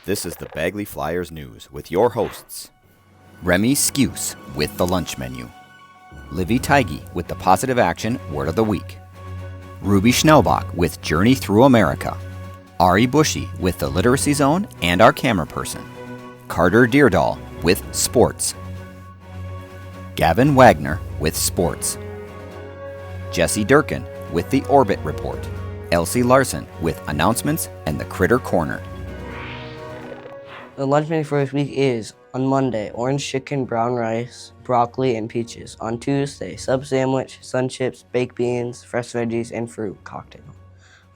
This is the Bagley Flyers News with your hosts, Remy Skuse with the lunch menu, Livy Tigey with the positive action word of the week, Ruby Schnellbach with Journey Through America, Ari Bushy with the Literacy Zone and our camera person, Carter Deardahl with Sports, Gavin Wagner with Sports, Jesse Durkin with the Orbit Report, Elsie Larson with Announcements and the Critter Corner. The lunch menu for this week is, on Monday, orange chicken, brown rice, broccoli, and peaches. On Tuesday, sub sandwich, sun chips, baked beans, fresh veggies, and fruit cocktail.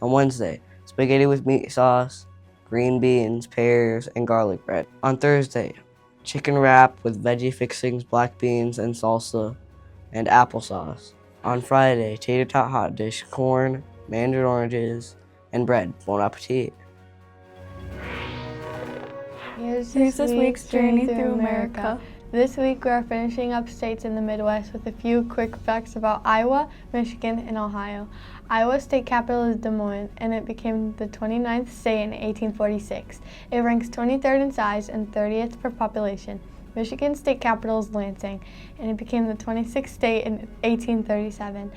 On Wednesday, spaghetti with meat sauce, green beans, pears, and garlic bread. On Thursday, chicken wrap with veggie fixings, black beans, and salsa, and applesauce. On Friday, tater tot hot dish, corn, mandarin oranges, and bread. Bon appetit. Here's this week's Journey Through America. This week we are finishing up states in the Midwest with a few quick facts about Iowa, Michigan, and Ohio. Iowa's state capital is Des Moines, and it became the 29th state in 1846. It ranks 23rd in size and 30th for population. Michigan's state capital is Lansing, and it became the 26th state in 1837.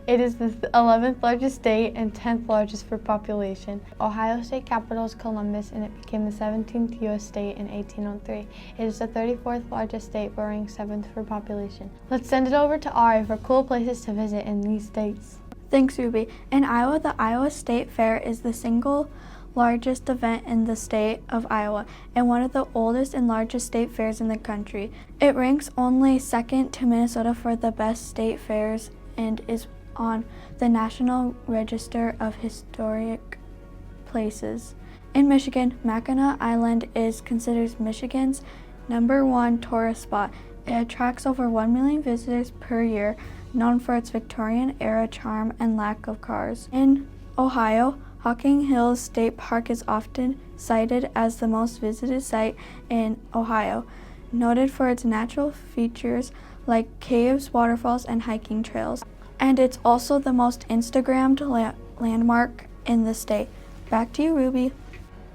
It is the 11th largest state and 10th largest for population. Ohio's state capital is Columbus, and it became the 17th U.S. state in 1803. It is the 34th largest state, but ranks 7th for population. Let's send it over to Ari for cool places to visit in these states. Thanks, Ruby. In Iowa, the Iowa State Fair is the single largest event in the state of Iowa and one of the oldest and largest state fairs in the country. It ranks only second to Minnesota for the best state fairs and is on the National Register of Historic Places. In Michigan, Mackinac Island is considered Michigan's #1 tourist spot. It attracts over 1 million visitors per year, known for its Victorian-era charm and lack of cars. In Ohio, Hocking Hills State Park is often cited as the most visited site in Ohio, noted for its natural features like caves, waterfalls, and hiking trails. And it's also the most Instagrammed landmark in the state. Back to you, Ruby.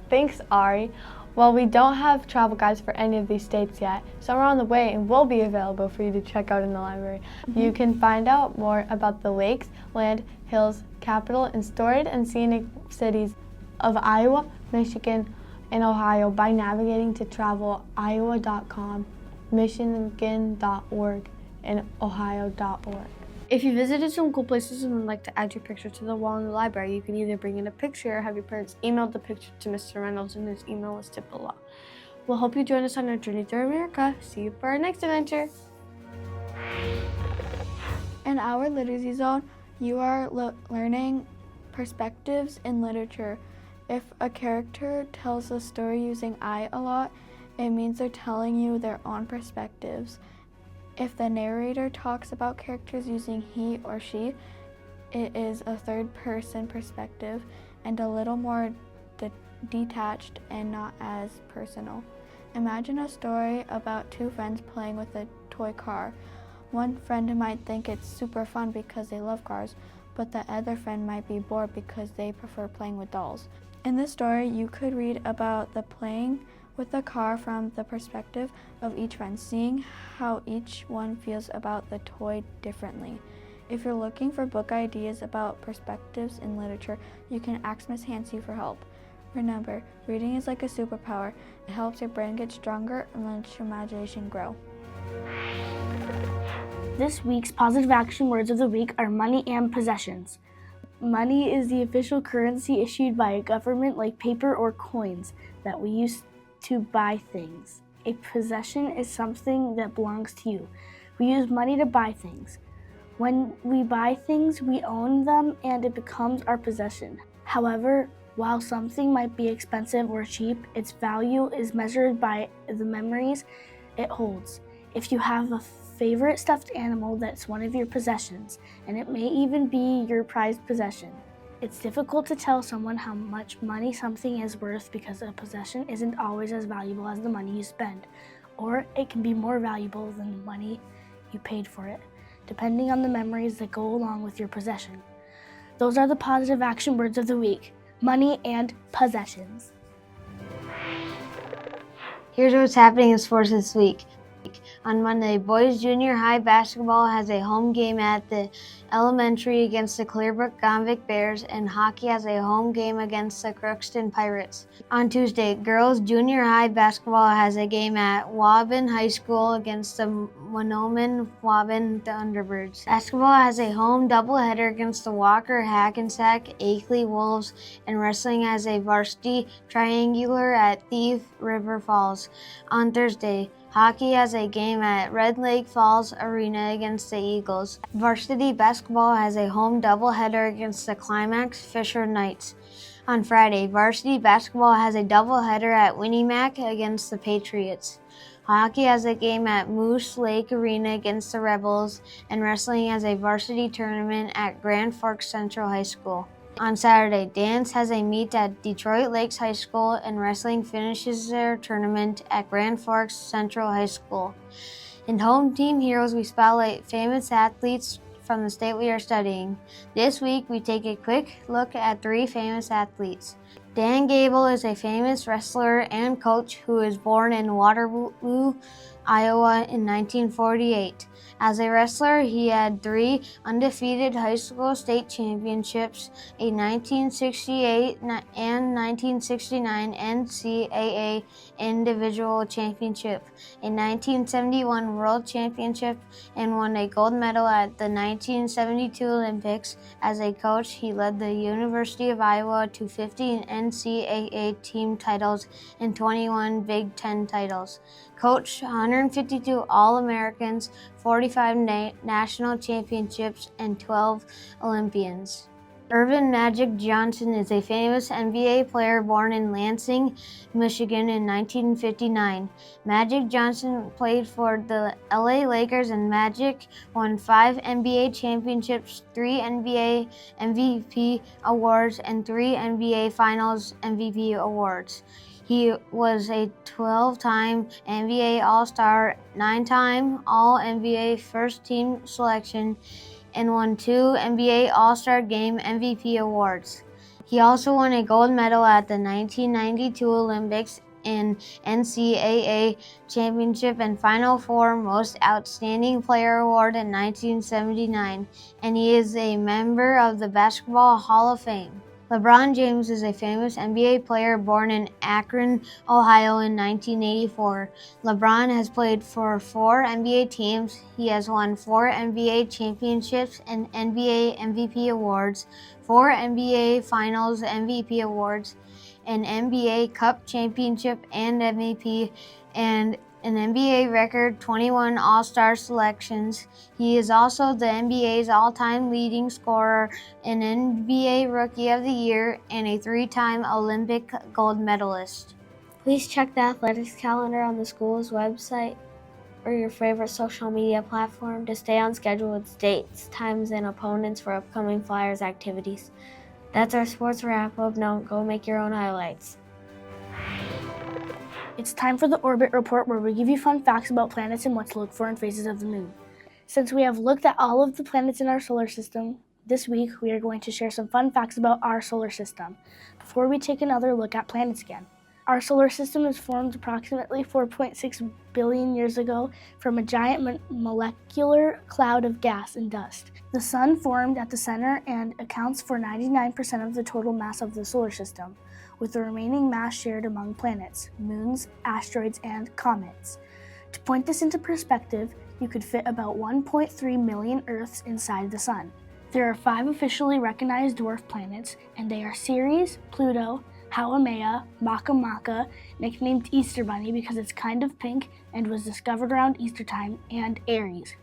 Thanks, Ari. Well, we don't have travel guides for any of these states yet. Some are on the way and will be available for you to check out in the library. You can find out more about the lakes, land, hills, capital, and storied and scenic cities of Iowa, Michigan, and Ohio by navigating to traveliowa.com, michigan.org, and ohio.org. If you visited some cool places and would like to add your picture to the wall in the library, you can either bring in a picture or have your parents email the picture to Mr. Reynolds, and his email is listed below. We'll hope you join us on our journey through America. See you for our next adventure. In our literacy zone, you are learning perspectives in literature. If a character tells a story using I a lot, it means they're telling you their own perspectives. If the narrator talks about characters using he or she, it is a third-person perspective and a little more detached and not as personal. Imagine a story about two friends playing with a toy car. One friend might think it's super fun because they love cars, but the other friend might be bored because they prefer playing with dolls. In this story, you could read about the playing with the car from the perspective of each friend, seeing how each one feels about the toy differently. If you're looking for book ideas about perspectives in literature, you can ask Miss Hancy for help. Remember, reading is like a superpower. It helps your brain get stronger and lets your imagination grow. This week's positive action words of the week are money and possessions. Money is the official currency issued by a government like paper or coins that we use to buy things. A possession is something that belongs to you. We use money to buy things. When we buy things, we own them and it becomes our possession. However, while something might be expensive or cheap, its value is measured by the memories it holds. If you have a favorite stuffed animal that's one of your possessions, and it may even be your prized possession, it's difficult to tell someone how much money something is worth because a possession isn't always as valuable as the money you spend, or it can be more valuable than the money you paid for it, depending on the memories that go along with your possession. Those are the positive action words of the week: money and possessions. Here's what's happening in sports this week. On Monday, boys junior high basketball has a home game at the elementary against the Clearbrook Gonvick Bears, and hockey has a home game against the Crookston Pirates. On Tuesday, girls junior high basketball has a game at Waban High School against the Monoman Waban Thunderbirds. Basketball has a home doubleheader against the Walker Hackensack Akeley Wolves, and wrestling has a varsity triangular at Thief River Falls. On Thursday, hockey has a game at Red Lake Falls Arena against the Eagles. Varsity basketball has a home doubleheader against the Climax Fisher Knights. On Friday, varsity basketball has a doubleheader at Winniemac against the Patriots. Hockey has a game at Moose Lake Arena against the Rebels, and wrestling has a varsity tournament at Grand Forks Central High School. On Saturday, dance has a meet at Detroit Lakes High School, and wrestling finishes their tournament at Grand Forks Central High School. In Home Team Heroes, we spotlight famous athletes from the state we are studying. This week, we take a quick look at 3 famous athletes. Dan Gable is a famous wrestler and coach who was born in Waterloo, Iowa in 1948. As a wrestler, he had 3 undefeated high school state championships, a 1968 and 1969 NCAA individual championship, a 1971 world championship, and won a gold medal at the 1972 Olympics. As a coach, he led the University of Iowa to 15 NCAA team titles and 21 Big Ten titles. Coached 152 All-Americans, 45 national championships, and 12 Olympians. Earvin Magic Johnson is a famous NBA player born in Lansing, Michigan in 1959. Magic Johnson played for the LA Lakers, and Magic won 5 NBA championships, 3 NBA MVP awards, and 3 NBA Finals MVP awards. He was a 12-time NBA All-Star, 9-time All-NBA first-team selection, and won 2 NBA All-Star Game MVP awards. He also won a gold medal at the 1992 Olympics and NCAA Championship and Final Four Most Outstanding Player Award in 1979, and he is a member of the Basketball Hall of Fame. LeBron James is a famous NBA player born in Akron, Ohio in 1984. LeBron has played for 4 NBA teams. He has won 4 NBA championships and NBA MVP awards, 4 NBA Finals MVP awards, an NBA Cup championship and MVP, and an NBA record 21 All-Star selections. He is also the NBA's all-time leading scorer, an NBA Rookie of the Year, and a 3-time Olympic gold medalist. Please check the athletics calendar on the school's website or your favorite social media platform to stay on schedule with dates, times, and opponents for upcoming Flyers activities. That's our sports wrap-up. Now go make your own highlights. It's time for the Orbit Report, where we give you fun facts about planets and what to look for in phases of the moon. Since we have looked at all of the planets in our solar system, this week we are going to share some fun facts about our solar system before we take another look at planets again. Our solar system was formed approximately 4.6 billion years ago from a giant molecular cloud of gas and dust. The Sun formed at the center and accounts for 99% of the total mass of the solar system, with the remaining mass shared among planets, moons, asteroids, and comets. To point this into perspective, you could fit about 1.3 million Earths inside the Sun. There are 5 officially recognized dwarf planets, and they are Ceres, Pluto, Haumea, Makemake, nicknamed Easter Bunny because it's kind of pink and was discovered around Easter time, and Aries.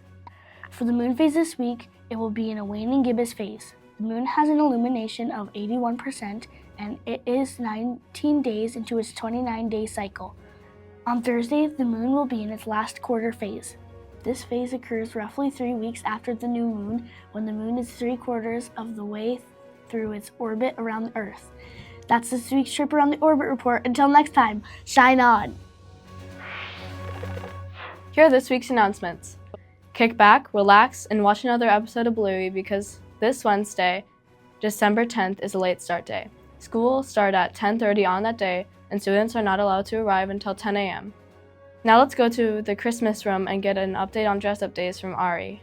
For the moon phase this week, it will be in a waning gibbous phase. The moon has an illumination of 81%, and it is 19 days into its 29-day cycle. On Thursday, the moon will be in its last quarter phase. This phase occurs roughly 3 weeks after the new moon, when the moon is 3/4 of the way through its orbit around the Earth. That's this week's trip around the Orbit Report. Until next time, shine on! Here are this week's announcements. Kick back, relax, and watch another episode of Bluey because this Wednesday, December 10th, is a late start day. School will start at 10:30 on that day, and students are not allowed to arrive until 10 a.m. Now let's go to the Christmas room and get an update on dress-up days from Ari.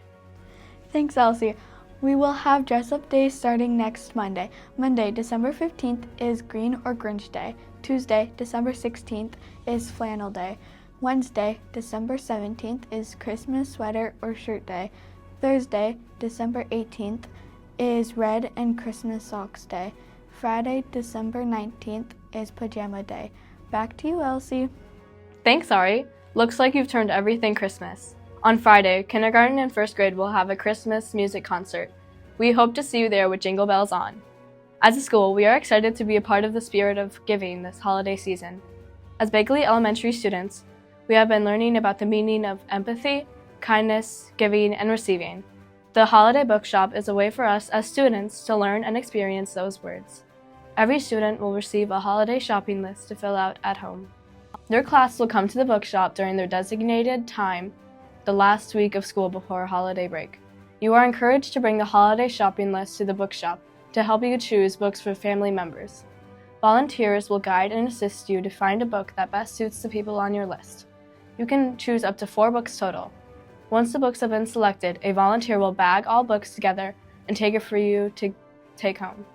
Thanks, Elsie. We will have dress-up days starting next Monday. Monday, December 15th is Green or Grinch Day. Tuesday, December 16th is Flannel Day. Wednesday, December 17th is Christmas Sweater or Shirt Day. Thursday, December 18th is Red and Christmas Socks Day. Friday, December 19th is Pajama Day. Back to you, Elsie. Thanks, Ari. Looks like you've turned everything Christmas. On Friday, kindergarten and first grade will have a Christmas music concert. We hope to see you there with Jingle Bells on. As a school, we are excited to be a part of the spirit of giving this holiday season. As Bagley Elementary students, we have been learning about the meaning of empathy, kindness, giving, and receiving. The Holiday Bookshop is a way for us as students to learn and experience those words. Every student will receive a holiday shopping list to fill out at home. Their class will come to the bookshop during their designated time, the last week of school before holiday break. You are encouraged to bring the holiday shopping list to the bookshop to help you choose books for family members. Volunteers will guide and assist you to find a book that best suits the people on your list. You can choose up to 4 books total. Once the books have been selected, a volunteer will bag all books together and take it for you to take home.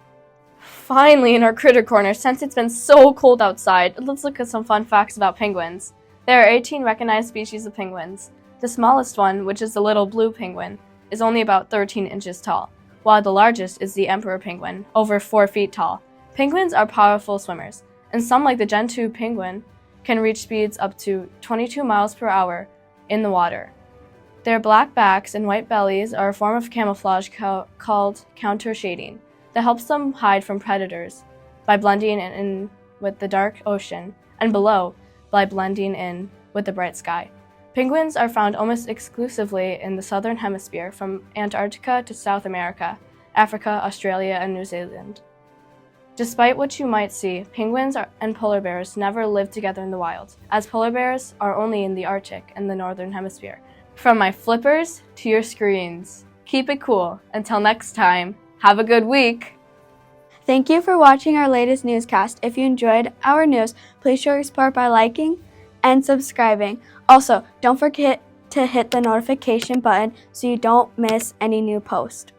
Finally, in our critter corner, since it's been so cold outside, let's look at some fun facts about penguins. There are 18 recognized species of penguins. The smallest one, which is the little blue penguin, is only about 13 inches tall, while the largest is the emperor penguin, over 4 feet tall. Penguins are powerful swimmers, and some, like the Gen 2 penguin, can reach speeds up to 22 miles per hour in the water. Their black backs and white bellies are a form of camouflage called counter shading that helps them hide from predators by blending in with the dark ocean, and below by blending in with the bright sky. Penguins are found almost exclusively in the southern hemisphere, from Antarctica to South America, Africa, Australia, and New Zealand. Despite what you might see, penguins and polar bears never live together in the wild, as polar bears are only in the Arctic and the northern hemisphere. From my flippers to your screens, keep it cool. Until next time, have a good week! Thank you for watching our latest newscast. If you enjoyed our news, please show your support by liking and subscribing. Also, don't forget to hit the notification button so you don't miss any new post.